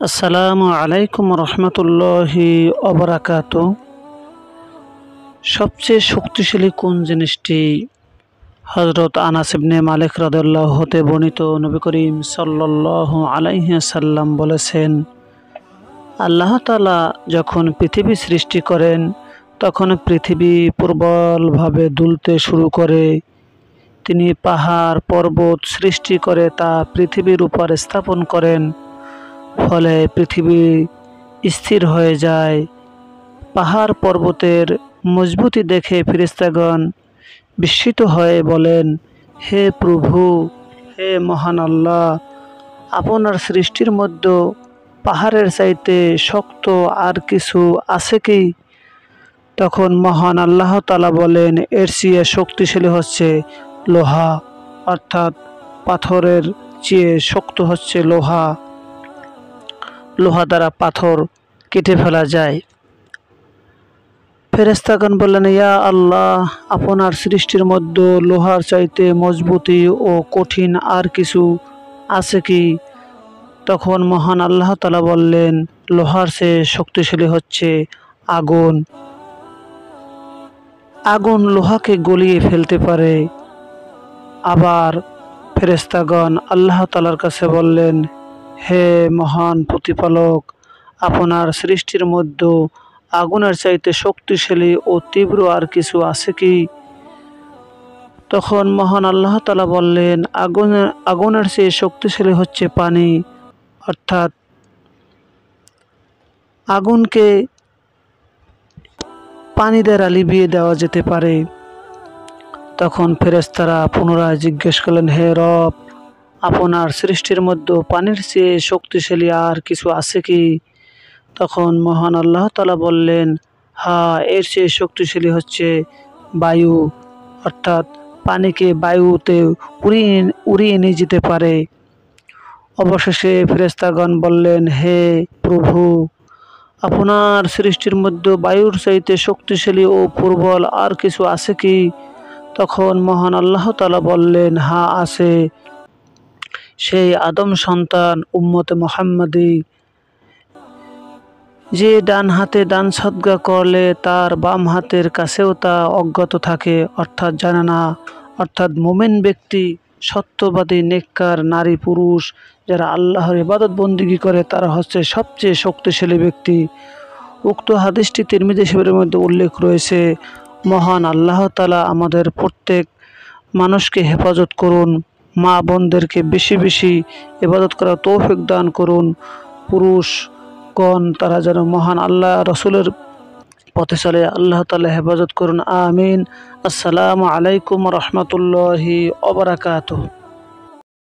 আসসালামু আলাইকুম রহমতুল্লাহি অবরাকাত। সবচেয়ে শক্তিশালী কোন জিনিসটি? হযরত আনাস ইবনে মালিক রাদিয়াল্লাহু হতে বর্ণিত, নবী করিম সাল্লাল্লাহু আলাইহি ওয়াসাল্লাম বলেছেন, আল্লাহ তাআলা যখন পৃথিবী সৃষ্টি করেন তখন পৃথিবী প্রবলভাবে দুলতে শুরু করে। তিনি পাহাড় পর্বত সৃষ্টি করে তা পৃথিবীর উপর স্থাপন করেন, ফলে পৃথিবী স্থির হয়ে যায়। পাহাড় পর্বতের মজবুতি দেখে ফেরেশতাগণ বিস্মিত হয়ে বলেন, হে প্রভু, হে মহান আল্লাহ, আপনার সৃষ্টির মধ্যে পাহাড়ের চাইতে শক্ত আর কিছু আছে কি? তখন মহান আল্লাহ তাআলা বলেন, এর চেয়ে শক্তিশালী হচ্ছে লোহা, অর্থাৎ পাথরের চেয়ে শক্ত হচ্ছে লোহা। লোহা দ্বারা পাথর কেটে ফেলা যায়। ফেরেশতাগণ বললেন, ইয়া আল্লাহ, আপনার সৃষ্টির মধ্যে লোহার চাইতে মজবুতি ও কঠিন আর কিছু আছে কি? তখন মহান আল্লাহ তাআলা বললেন, লোহার চেয়ে শক্তিশালী হচ্ছে আগুন। আগুন লোহাকে গলিয়ে ফেলতে পারে। আবার ফেরেশতাগণ আল্লাহ তাআলার কাছে বললেন, হে মহান প্রতিপালক, আপনার সৃষ্টির মধ্যে আগুনের চাইতে শক্তিশালী ও তীব্র আর কিছু আছে কি? তখন মহান আল্লাহ তাআলা বললেন, আগুনের চেয়ে শক্তিশালী হচ্ছে পানি, অর্থাৎ আগুনকে পানি দ্বারা লিভিয়ে দেওয়া যেতে পারে। তখন ফেরেশতারা পুনরায় জিজ্ঞেস করলেন, হে রব, আপনার সৃষ্টির মধ্যে পানির চেয়ে শক্তিশালী আর কিছু আছে কি? তখন মহান আল্লাহ তাআলা বললেন, হ্যাঁ, এর চেয়ে শক্তিশালী হচ্ছে বায়ু, অর্থাৎ পানিকে বায়ুতে উড়িয়ে নিয়ে যেতে পারে। অবশেষে ফেরেশতাগণ বললেন, হে প্রভু, আপনার সৃষ্টির মধ্যে বায়ুর চাইতে শক্তিশালী ও প্রবল আর কিছু আছে কি? তখন মহান আল্লাহ তাআলা বললেন, হ্যাঁ আছে, সেই আদম সন্তান উম্মতে মুহাম্মাদি, যে ডান হাতে দান সদকা করলে তার বাম হাতের কাছেও তা অজ্ঞাত থাকে, অর্থাৎ জানে না। অর্থাৎ মুমিন ব্যক্তি, সত্যবাদী, নেককার নারী পুরুষ যারা আল্লাহর ইবাদত বন্দেগী করে তারা হচ্ছে সবচেয়ে শক্তিশালী ব্যক্তি। উক্ত হাদিসটি তিরমিজি শরীফের মধ্যে উল্লেখ রয়েছে। মহান আল্লাহ তাআলা আমাদের প্রত্যেক মানুষকে হেফাজত করুন, মা বোনদেরকে বেশি বেশি ইবাদত করার তৌফিক দান করুন। পুরুষগণ তারা যেন মহান আল্লাহ রসুলের পথে চলে, আল্লাহ তাআলা হেফাজত করুন, আমিন। আসসালামু আলাইকুম রহমতুল্লাহি ওয়া বারাকাতুহু।